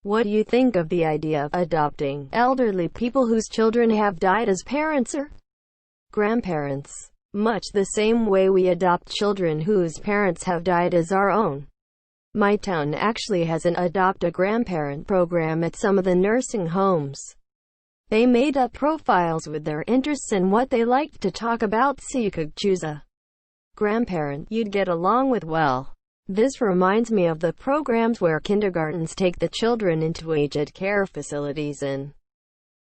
What do you think of the idea of adopting elderly people whose children have died as parents or grandparents? Much the same way we adopt children whose parents have died as our own. My town actually has an Adopt a Grandparent program at some of the nursing homes. They made up profiles with their interests and what they liked to talk about so you could choose a grandparent you'd get along with well. This reminds me of the programs where kindergartens take the children into aged care facilities and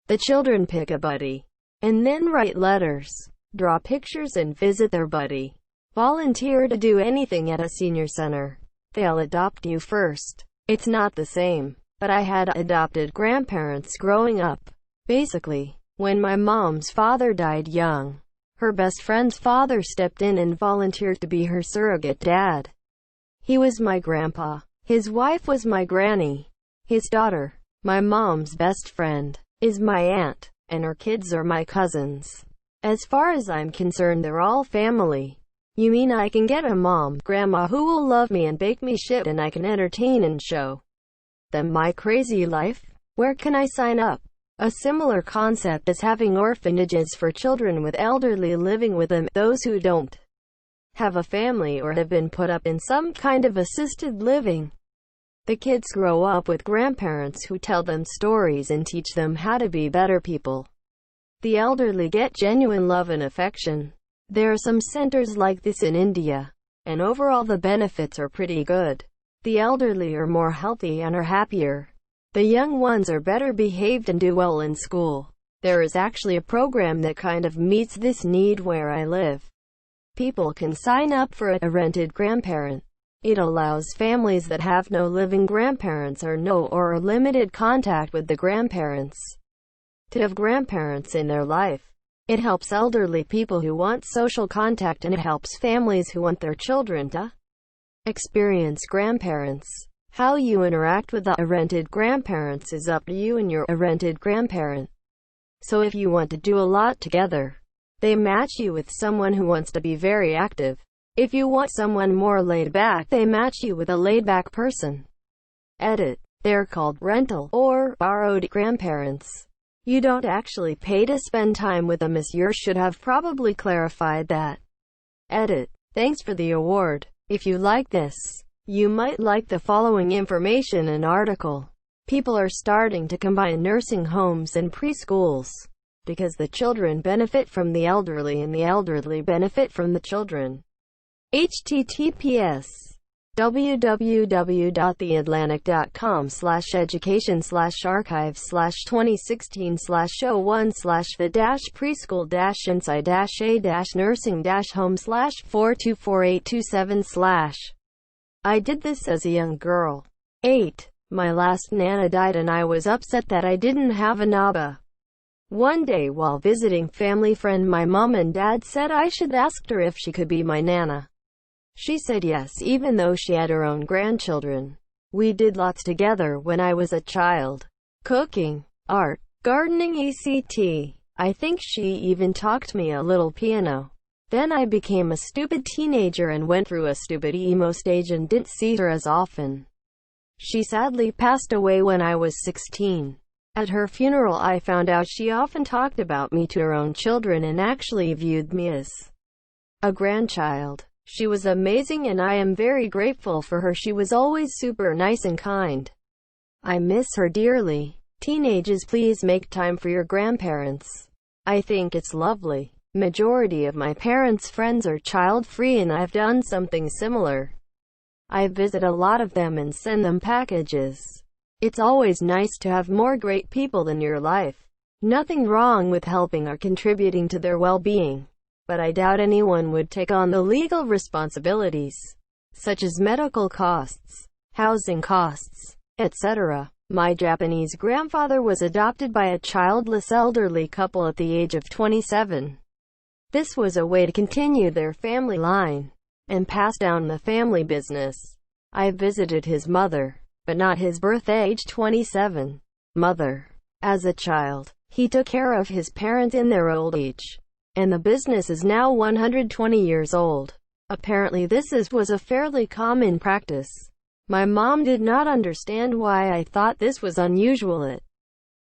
the children pick a buddy and then write letters, draw pictures and visit their buddy. Volunteer to do anything at a senior center. They'll adopt you first. It's not the same, but I had adopted grandparents growing up. Basically, when my mom's father died young, her best friend's father stepped in and volunteered to be her surrogate dad. He was my grandpa. His wife was my granny. His daughter, my mom's best friend, is my aunt, and her kids are my cousins. As far as I'm concerned, they're all family. You mean I can get a mom, grandma who will love me and bake me shit and I can entertain and show them my crazy life? Where can I sign up? A similar concept is having orphanages for children with elderly living with them, those who don't have a family or have been put up in some kind of assisted living. The kids grow up with grandparents who tell them stories and teach them how to be better people. The elderly get genuine love and affection. There are some centers like this in India, and overall the benefits are pretty good. The elderly are more healthy and are happier. The young ones are better behaved and do well in school. There is actually a program that kind of meets this need where I live. People can sign up for a rented grandparent. It allows families that have no living grandparents or no or limited contact with the grandparents to have grandparents in their life. It helps elderly people who want social contact, and it helps families who want their children to experience grandparents. How you interact with the rented grandparents is up to you and your rented grandparent. So if you want to do a lot together, they match you with someone who wants to be very active. If you want someone more laid back, they match you with a laid back person. Edit. They're called rental or borrowed grandparents. You don't actually pay to spend time with them, as you should have probably clarified that. Edit. Thanks for the award. If you like this, you might like the following information and article. People are starting to combine nursing homes and preschools because the children benefit from the elderly and the elderly benefit from the children. https://education/archive/2016/show1/the-preschool-inside-a-nursing-home/4248227/. I did this as a young girl. 8. My last Nana died and I was upset that I didn't have a Naba. One day while visiting family friend, my mom and dad said I should ask her if she could be my Nana. She said yes, even though she had her own grandchildren. We did lots together when I was a child. Cooking, art, gardening, etc. I think she even taught me a little piano. Then I became a stupid teenager and went through a stupid emo stage and didn't see her as often. She sadly passed away when I was 16. At her funeral I found out she often talked about me to her own children and actually viewed me as a grandchild. She was amazing and I am very grateful for her. She was always super nice and kind. I miss her dearly. Teenagers, please make time for your grandparents. I think it's lovely. Majority of my parents' friends are child-free and I've done something similar. I visit a lot of them and send them packages. It's always nice to have more great people in your life. Nothing wrong with helping or contributing to their well-being, but I doubt anyone would take on the legal responsibilities, such as medical costs, housing costs, etc. My Japanese grandfather was adopted by a childless elderly couple at the age of 27. This was a way to continue their family line and pass down the family business. I visited his mother, but not his birth age 27 mother. As a child, he took care of his parents in their old age, and the business is now 120 years old. Apparently this was a fairly common practice. My mom did not understand why I thought this was unusual at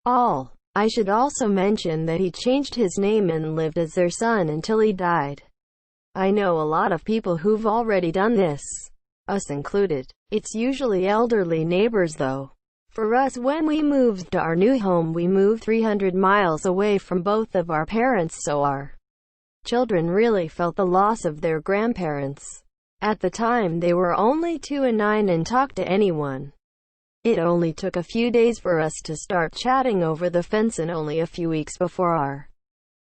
all. I should also mention that he changed his name and lived as their son until he died. I know a lot of people who've already done this, us included. It's usually elderly neighbors though. For us, when we moved to our new home, we moved 300 miles away from both of our parents, so our children really felt the loss of their grandparents. At the time, they were only 2 and 9 and talked to anyone. It only took a few days for us to start chatting over the fence, and only a few weeks before our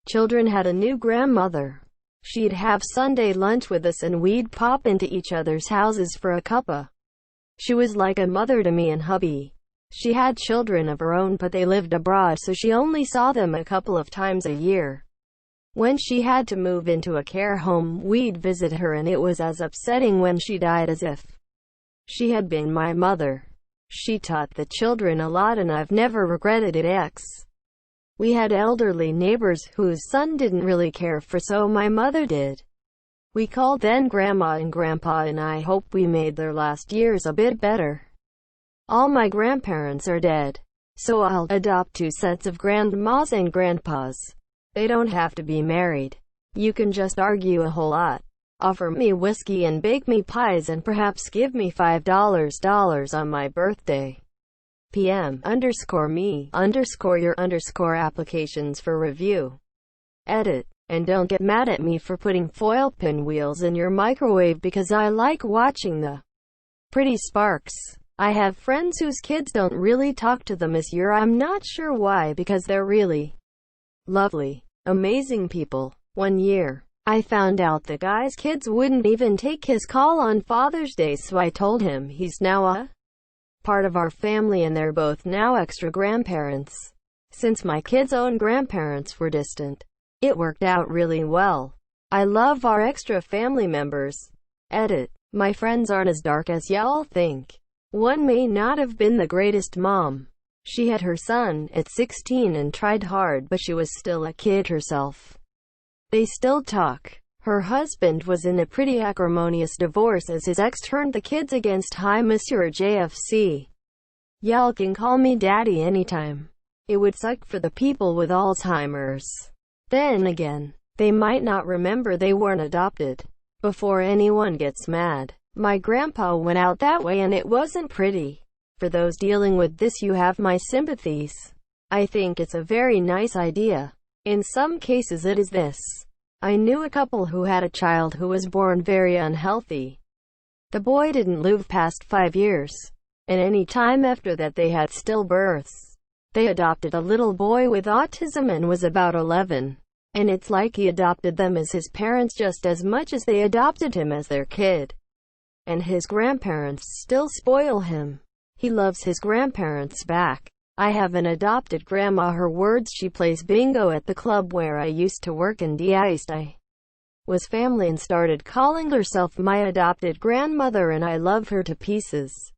children had a new grandmother. She'd have Sunday lunch with us and we'd pop into each other's houses for a cuppa. She was like a mother to me and hubby. She had children of her own, but they lived abroad, so she only saw them a couple of times a year. When she had to move into a care home, we'd visit her, and it was as upsetting when she died as if she had been my mother. She taught the children a lot, and I've never regretted it. We had elderly neighbors whose son didn't really care for, so my mother did. We called them Grandma and Grandpa, and I hope we made their last years a bit better. All my grandparents are dead, so I'll adopt 2 sets of grandmas and grandpas. They don't have to be married. You can just argue a whole lot. Offer me whiskey and bake me pies, and perhaps give me $5 on my birthday. PM_me_your_ applications for review. Edit. And don't get mad at me for putting foil pinwheels in your microwave, because I like watching the pretty sparks. I have friends whose kids don't really talk to them this year. I'm not sure why, because they're really lovely, amazing people. One year, I found out the guy's kids wouldn't even take his call on Father's Day, so I told him he's now a part of our family, and they're both now extra grandparents. Since my kids' own grandparents were distant, it worked out really well. I love our extra family members. Edit. My friends aren't as dark as y'all think. One may not have been the greatest mom. She had her son at 16 and tried hard, but she was still a kid herself. They still talk. Her husband was in a pretty acrimonious divorce, as his ex turned the kids against Hi Monsieur JFC. Y'all can call me daddy anytime. It would suck for the people with Alzheimer's. Then again, they might not remember they weren't adopted. Before anyone gets mad, my grandpa went out that way, and it wasn't pretty. For those dealing with this, you have my sympathies. I think it's a very nice idea. In some cases it is this. I knew a couple who had a child who was born very unhealthy. The boy didn't live past 5 years, and any time after that they had stillbirths. They adopted a little boy with autism and was about 11. And it's like he adopted them as his parents just as much as they adopted him as their kid. And his grandparents still spoil him. He loves his grandparents back. I have an adopted grandma. Her words, she plays bingo at the club where I used to work, and I was family and started calling herself my adopted grandmother, and I love her to pieces.